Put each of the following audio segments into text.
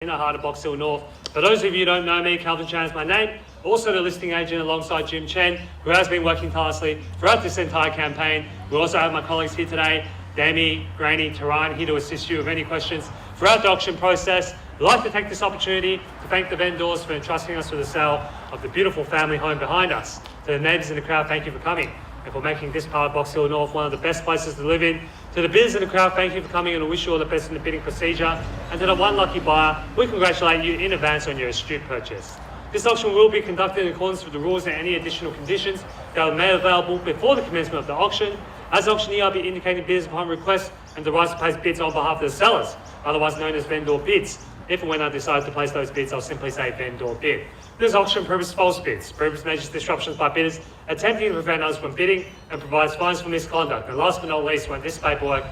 in the heart of Box Hill North. For those of you who don't know me, Calvin Chen is my name. Also the listing agent alongside Chen, who has been working tirelessly throughout this entire campaign. We also have my colleagues here today, Dami, Granny, Taran, here to assist you with any questions throughout the auction process. We'd like to take this opportunity to thank the vendors for entrusting us with the sale of the beautiful family home behind us. To the neighbours in the crowd, thank you for coming and for making this part of Box Hill North one of the best places to live in. To the bidders in the crowd, thank you for coming and I wish you all the best in the bidding procedure. And to the one lucky buyer, we congratulate you in advance on your astute purchase. This auction will be conducted in accordance with the rules and any additional conditions that are made available before the commencement of the auction. As auctioneer, I'll be indicating bidders upon request and the right to place bids on behalf of the sellers, otherwise known as vendor bids. If and when I decide to place those bids, I'll simply say vendor bid. This auction prohibits false bids, prohibits major disruptions by bidders, attempting to prevent others from bidding, and provides fines for misconduct. And last but not least, when this paperwork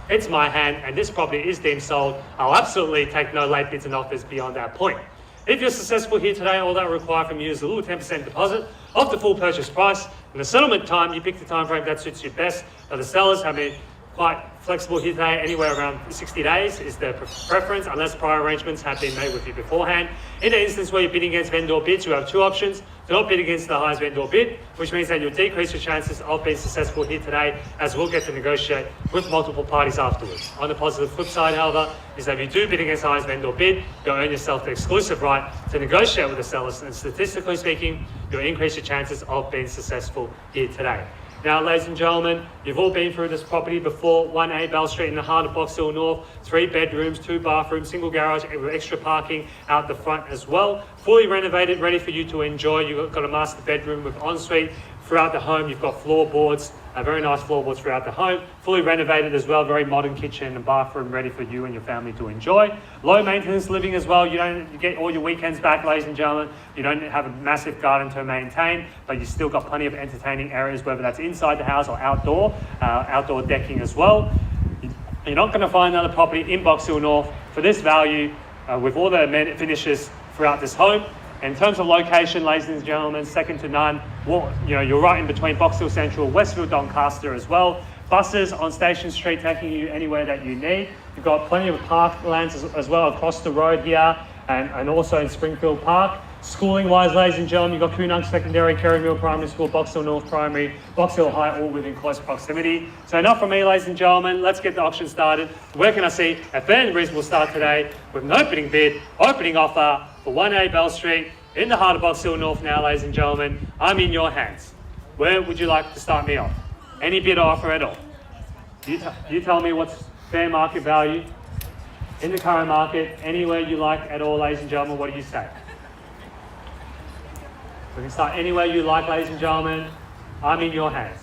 hits my hand and this property is deemed sold, I'll absolutely take no late bids and offers beyond that point. If you're successful here today, all that will require from you is a little 10% deposit of the full purchase price. And the settlement time, you pick the time frame that suits you best. Now, the sellers have been quite flexible here today, anywhere around 60 days is their preference, unless prior arrangements have been made with you beforehand. In an instance where you're bidding against vendor bids, you have two options. Do not bid against the highest vendor bid, which means that you'll decrease your chances of being successful here today, as we'll get to negotiate with multiple parties afterwards. On the positive flip side, however, is that if you do bid against the highest vendor bid, you'll earn yourself the exclusive right to negotiate with the sellers, and statistically speaking, you'll increase your chances of being successful here today. Now, ladies and gentlemen, you've all been through this property before. 1A Bell Street in the heart of Box Hill North, 3 bedrooms, 2 bathrooms, single garage with extra parking out the front as well. Fully renovated, ready for you to enjoy. You've got a master bedroom with ensuite throughout the home. You've got floorboards, very nice floorboards throughout the home. Fully renovated as well, very modern kitchen and bathroom ready for you and your family to enjoy. Low maintenance living as well. You get all your weekends back, ladies and gentlemen. You don't have a massive garden to maintain, but you still got plenty of entertaining areas, whether that's inside the house or outdoor decking as well. You're not going to find another property in Box Hill North for this value with all the finishes throughout this home. In terms of location, ladies and gentlemen, second to none. Well, you're right in between Box Hill Central, Westfield, Doncaster as well. Buses on Station Street taking you anywhere that you need. You've got plenty of parklands as well across the road here and also in Springfield Park. Schooling-wise, ladies and gentlemen, you've got Coonung Secondary, Kerrymill Primary School, Box Hill North Primary, Box Hill High, all within close proximity. So enough from me, ladies and gentlemen. Let's get the auction started. Where can I see a fair and reasonable start today with an opening bid, opening offer for 1A Bell Street in the heart of Box Hill North now, ladies and gentlemen. I'm in your hands. Where would you like to start me off? Any bid or offer at all? You tell me what's fair market value in the current market, anywhere you like at all, ladies and gentlemen. What do you say? We can start anywhere you like, ladies and gentlemen. I'm in your hands.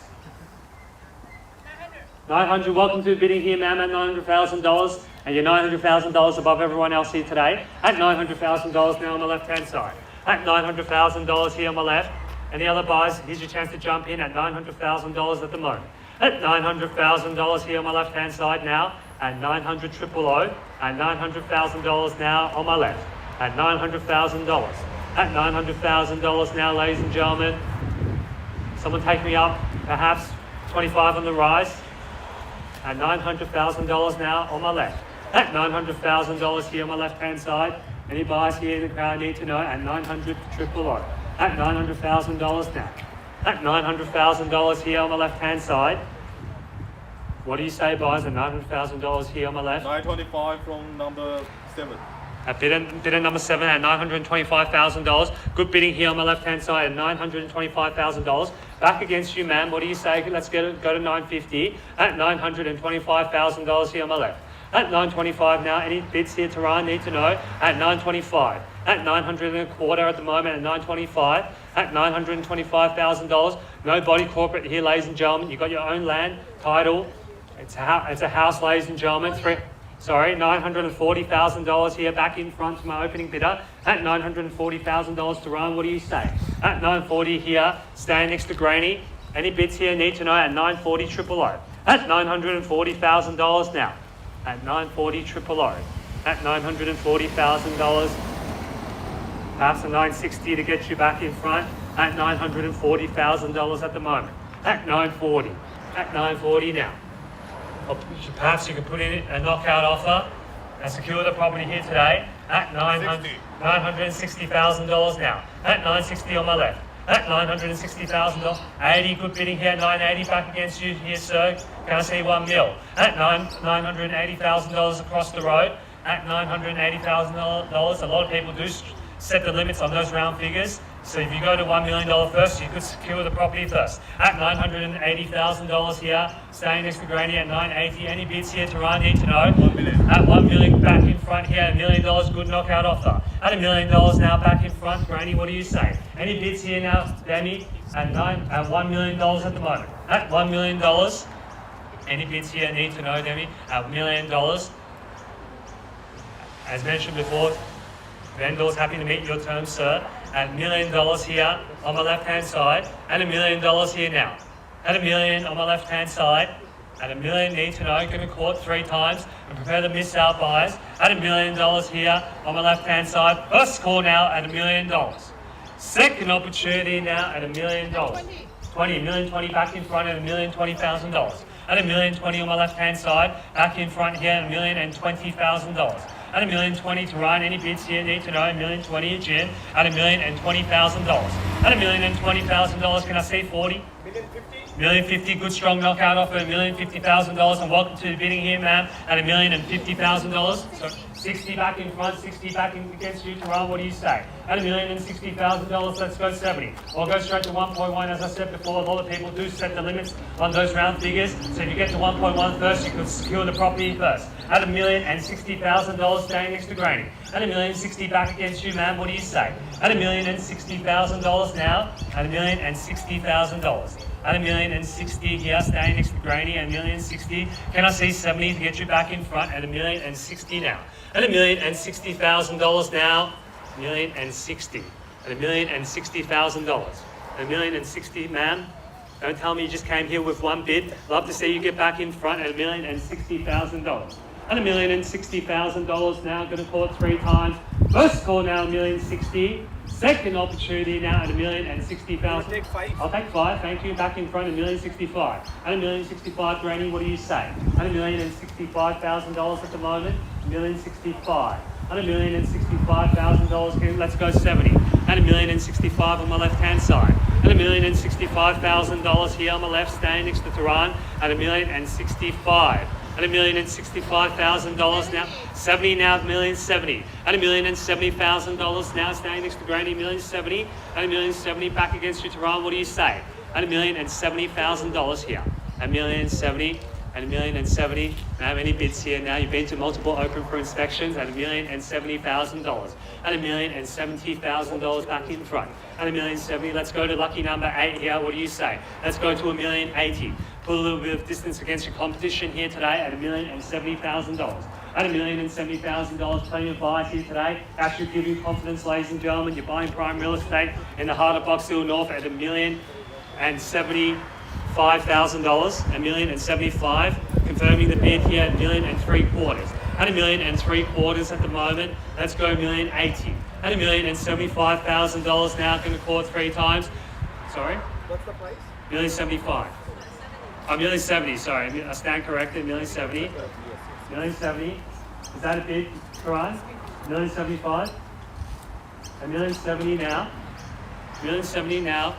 900. Welcome to bidding here, ma'am, at $900,000, and you're $900,000 above everyone else here today. At $900,000 now on the left-hand side. At $900,000 here on my left. And the other buyers, here's your chance to jump in at $900,000 at the moment. At $900,000 here on my left-hand side now. At 900 triple O. At $900,000 now on my left. At $900,000. At $900,000 now, ladies and gentlemen. Someone take me up, perhaps 25 on the rise. At $900,000 now on my left. At $900,000 here on my left-hand side. Any buyers here in the crowd need to know at 900 triple O. At $900,000 now. At $900,000 here on the left-hand side. What do you say, buyers, at $900,000 here on my left? 925 from number 7. At bidder number 7 at $925,000. Good bidding here on my left-hand side at $925,000. Back against you, ma'am. What do you say? Let's go to 950 at $925,000 here on my left. At 925 now. Any bids here, Taran, need to know at 925. At 900 and a quarter at the moment at 925. At $925,000. No body corporate here, ladies and gentlemen. You've got your own land, title. It's a house, ladies and gentlemen. $940,000 here back in front to my opening bidder. At $940,000 to run, what do you say? At 940 here, stand next to Granny. Any bids here need to know at 940 triple O. At $940,000 now. At 940 triple O. At $940,000. Perhaps a 960 to get you back in front. At $940,000 at the moment. At 940. At 940 now. Or perhaps you could put in a knockout offer and secure the property here today at $960,000 now. At $960 on my left. At $960,000. 80, good bidding here. 980 back against you here, sir. Can I see 1 mil? At $980,000 across the road. At $980,000. A lot of people do set the limits on those round figures. So if you go to $1 million first, you could secure the property first. At $980,000 here, staying next to Granny at $980. Any bids here, Tehran, need to know? 1 million. At $1 million back in front here, $1 million, good knockout offer. At $1 million now back in front, Granny, what do you say? Any bids here now, Demi? At $1 million at the moment. At $1 million, any bids here, need to know, Demi? At $1 million. As mentioned before, vendors happy to meet your terms, sir. At $1 million here on my left-hand side, and $1 million here now. At $1 million on my left-hand side, at $1 million, need to know, going to court 3 times and prepare the miss out buys. At $1 million here on my left-hand side, first call now at $1 million. Second opportunity now at $1 million. 20, $1 million 20 back in front at $1 million $20,000. At $1 million 20 on my left-hand side, back in front here at $1 million $20,000. At $1 million 20 to run, any bids here need to know, $1 million 20 a gin, at $1 million $20,000. At $1 million $20,000, can I see 40? $1 million 50, good strong knockout offer, $1 million $50,000, and welcome to the bidding here, ma'am, at $1 million $50,000. So 60 back in front, 60 back in against you, Tehran, what do you say? At $1 million $60,000, let's go 70. I'll go straight to 1.1, as I said before, a lot of people do set the limits on those round figures, so if you get to 1.1 first, you could secure the property first. At $1 million $60,000, staying next to Granny. At $1 million $60 back against you, ma'am, what do you say? At $1 million $60,000 now, at $1 million $60,000. At $1 million $60 here, staying next to Granny, at $1 million $60. Can I see 70 to get you back in front at $1 million $60 now? At $1 million $60,000 now, $1 million $60. At $1 million $60,000. At $1 million $60, ma'am. Don't tell me you just came here with one bid. Love to see you get back in front at $1 million $60,000. At $1 million $60,000 now, going to call it 3 times. First call now, $1 million $60. Second opportunity now at $1 million $60,000. Take 5. I'll take 5, thank you. Back in front, $1 million $65. At $1 million $65, Granny, what do you say? At $1 million $65,000 at the moment, $1 million $65. At $1 million $65,000, let's go 70. At $1 million $65 on my left-hand side. At $1 million $65,000 here on my left, staying next to Tehran. At $1 million $65. At $1 million $65,000 now, 70 now, $1 million $70. At $1 million $70,000 now, staying next to Granny, $1 million $70. At $1 million $70 back against you, Tehran, what do you say? At $1 million $70,000 here. At $1 million $70. At $1 million $70. Now, any bids here now? You've been to multiple open for inspections at $1 million $70,000. At $1 million $70,000 back in front. At $1 million $70. Let's go to lucky number 8 here. What do you say? Let's go to $1 million $80. Put a little bit of distance against your competition here today at $1 million $70,000. At $1 million $70,000, plenty of buys here today. Actually give you confidence, ladies and gentlemen. You're buying prime real estate in the heart of Box Hill North at $1 million $75,000. $1 million $75,000. Confirming the bid here at $1 million $750,000. At $1 million $750,000 at the moment. Let's go $1 million $80,000. At $1 million $75,000 now. Going to call it 3 times. Sorry? What's the price? $1 million $75,000. $1 million $70,000, sorry. I stand corrected, $1 million $70,000. $1 million $70,000. Is that a bid, Karan? $1 million $75,000. $1 million $70,000 now. $1 million $70,000 now.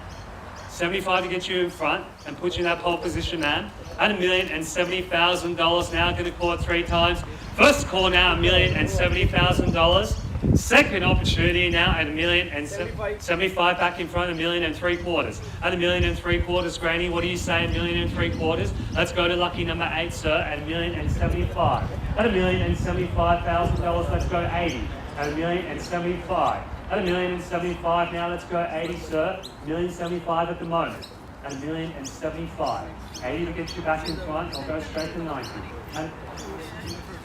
$75,000 to get you in front and put you in that pole position, man. At $1 million $70,000 now, going to call it 3 times. First call now, $1 million $70,000. Second opportunity now at $1 million $75,000 back in front, $1 million $750,000. At $1 million $750,000, Granny, what do you say? $1 million $750,000. Let's go to lucky number 8, sir, at $1 million $75,000. At $1 million $75,000, let's go 80. At $1 million $75,000. At $1 million $75,000 now, let's go 80, sir. $1 million $75,000 at the moment. At $1 million $75,000. 80 to get you back in front. I'll go straight to 90. At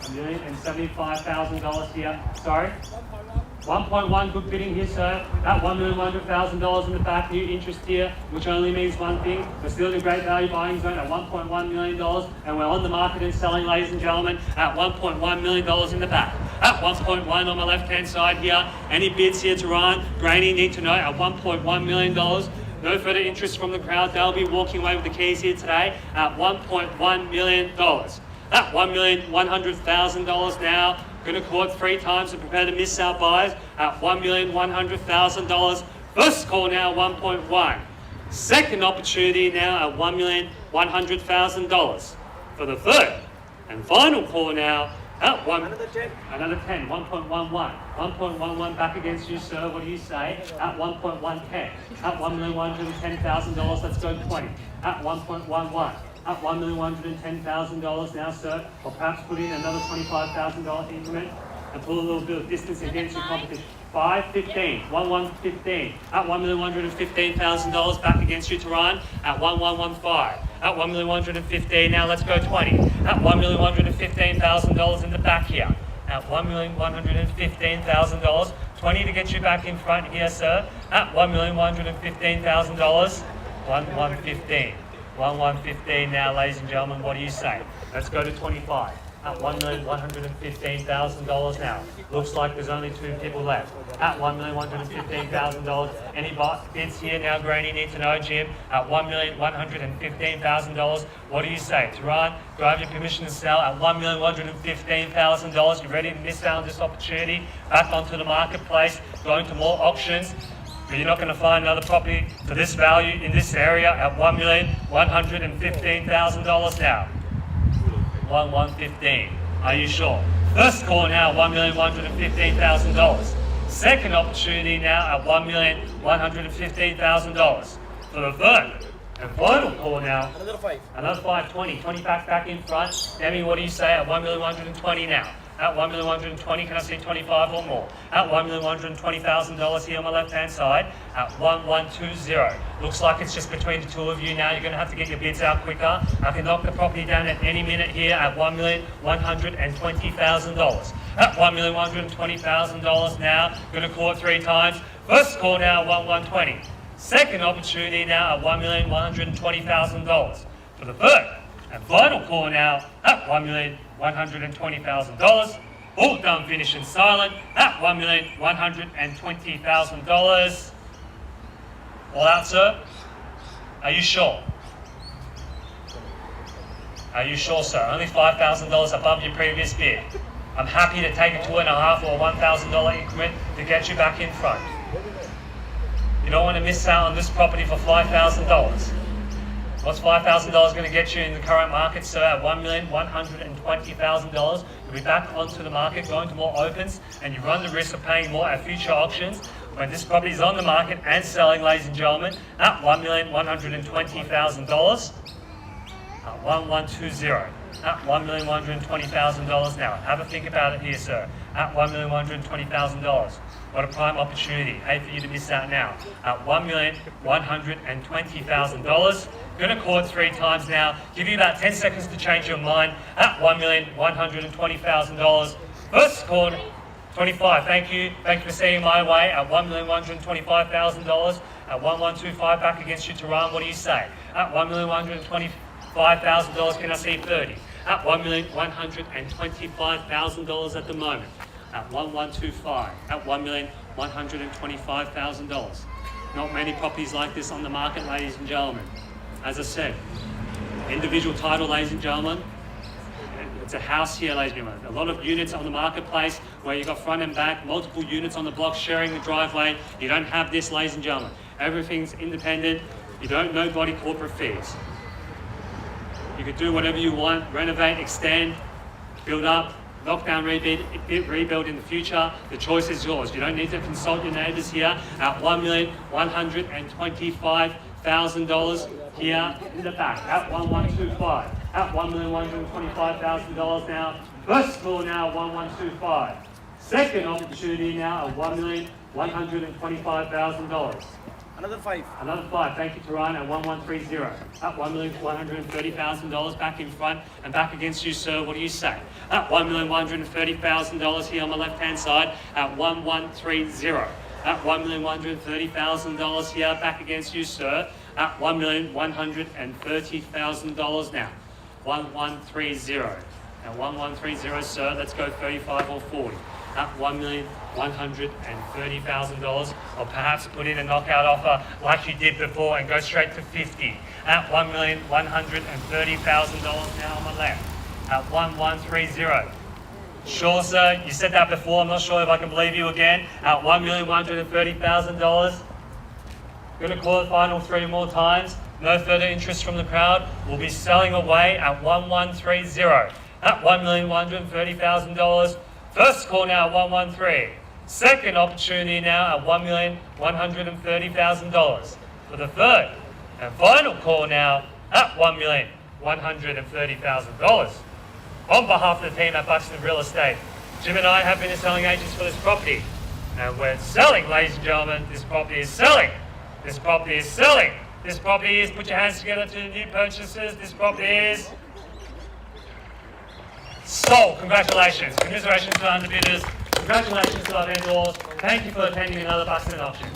$1 million $75,000 here. Sorry? 1.1, good bidding here, sir. At $1,100,000 in the back, new interest here, which only means one thing. We're still in a great value buying zone at $1.1 million, and we're on the market and selling, ladies and gentlemen, at $1.1 million in the back. At 1.1 on my left-hand side here. Any bids here to run? Granny, need to know at $1.1 million. No further interest from the crowd. They'll be walking away with the keys here today at $1.1 million. At $1,100,000 now, Going to court 3 times and prepare to miss our buyers at $1,100,000. First call now, 1.1. Second opportunity now at $1,100,000. For the third and final call now at another 10, 1.11. 1.11 back against you, sir. What do you say? At 1.110. At $1,110,000. Let's go 20. At 1.11. At $1,110,000 now, sir. Or perhaps put in another $25,000 increment and pull a little bit of distance against your competition. 5.15. 1.115. At $1,115,000 back against you, Tehran. At 1.115. At $1,115,000. Now let's go 20. At $1,115,000 in the back here. At $1,115,000. 20 to get you back in front here, sir. At $1,115,000. 1.115. 1.115 now, ladies and gentlemen. What do you say? Let's go to 25. At $1,115,000 now. Looks like there's only 2 people left. At $1,115,000. Any bids here now, Granny? Need to know, Jim. At $1,115,000. What do you say? Tehran, do I have your permission to sell at $1,115,000? You ready to miss out on this opportunity? Back onto the marketplace, going to more auctions. But you're not going to find another property for this value in this area at $1,115,000 now. 1.115. Are you sure? First call now, $1,115,000. Second opportunity now at $1,115,000. For the third and final call now. Another 5. Another 5.20. 20 back in front. Demi, what do you say at $1,120,000 now? At $1,120,000, can I see 25 or more? At $1,120,000 here on my left-hand side. At 1.120. Looks like it's just between the 2 of you now. You're going to have to get your bids out quicker. I can knock the property down at any minute here at $1,120,000. At $1,120,000 now. Going to call it 3 times. First call now, 1.120. Second opportunity now at $1,120,000. For the third and final call now at $1,120,000. All done, finish and silent at $1,120,000. All out, sir? Are you sure? Are you sure, sir? Only $5,000 above your previous bid. I'm happy to take a $2.5 or $1,000 increment to get you back in front. You don't want to miss out on this property for $5,000. What's $5,000 going to get you in the current market, sir? At $1,120,000. You'll be back onto the market, going to more opens, and you run the risk of paying more at future auctions when this property is on the market and selling, ladies and gentlemen, at $1,120,000. At 1.120. At $1,120,000 now. Have a think about it here, sir. At $1,120,000. What a prime opportunity. Hate for you to miss out now. At $1,120,000. Going to call it 3 times now. Give you about 10 seconds to change your mind. At $1,120,000. First called 25. Thank you. Thank you for seeing my way. At $1,125,000. At 1.125 back against you, Tehran. What do you say? At $1,125,000. Can I see 30? At $1,125,000 at the moment. At 1.125. At $1,125,000. Not many properties like this on the market, ladies and gentlemen. As I said, individual title, ladies and gentlemen. It's a house here, ladies and gentlemen. A lot of units on the marketplace where you've got front and back, multiple units on the block sharing the driveway. You don't have this, ladies and gentlemen. Everything's independent. You don't know body corporate fees. You could do whatever you want, renovate, extend, build up, knock down, rebuild in the future. The choice is yours. You don't need to consult your neighbours here at $1,125,000 here in the back at 1.125. At $1,125,000 now. First floor now, 1.125. Second opportunity now at $1,125,000. Another 5. Another 5. Thank you, Tehran, at 1.130. At $1,130,000 back in front and back against you, sir. What do you say? At $1,130,000 here on the left-hand side at 1.130. At $1,130,000 here back against you, sir. At $1,130,000 now. 1.130. At 1.130, sir. Let's go 35 or 40. At $1,130,000, or perhaps put in a knockout offer like you did before and go straight to 50. At $1,130,000 now on the left. At 1.130. Sure, sir. You said that before. I'm not sure if I can believe you again. At $1,130,000. Going to call it final 3 more times. No further interest from the crowd. We'll be selling away at 1130. At $1,130,000. First call now at 113. Second opportunity now at $1,130,000. For the third and final call now at $1,130,000. On behalf of the team at Buxton Real Estate, Jim and I have been the selling agents for this property. And we're selling, ladies and gentlemen. This property is selling. This property is selling. This property is, put your hands together to the new purchasers. This property is sold. Congratulations. Commiserations to our underbidders. Congratulations to our vendors. Thank you for attending another Buxton auction.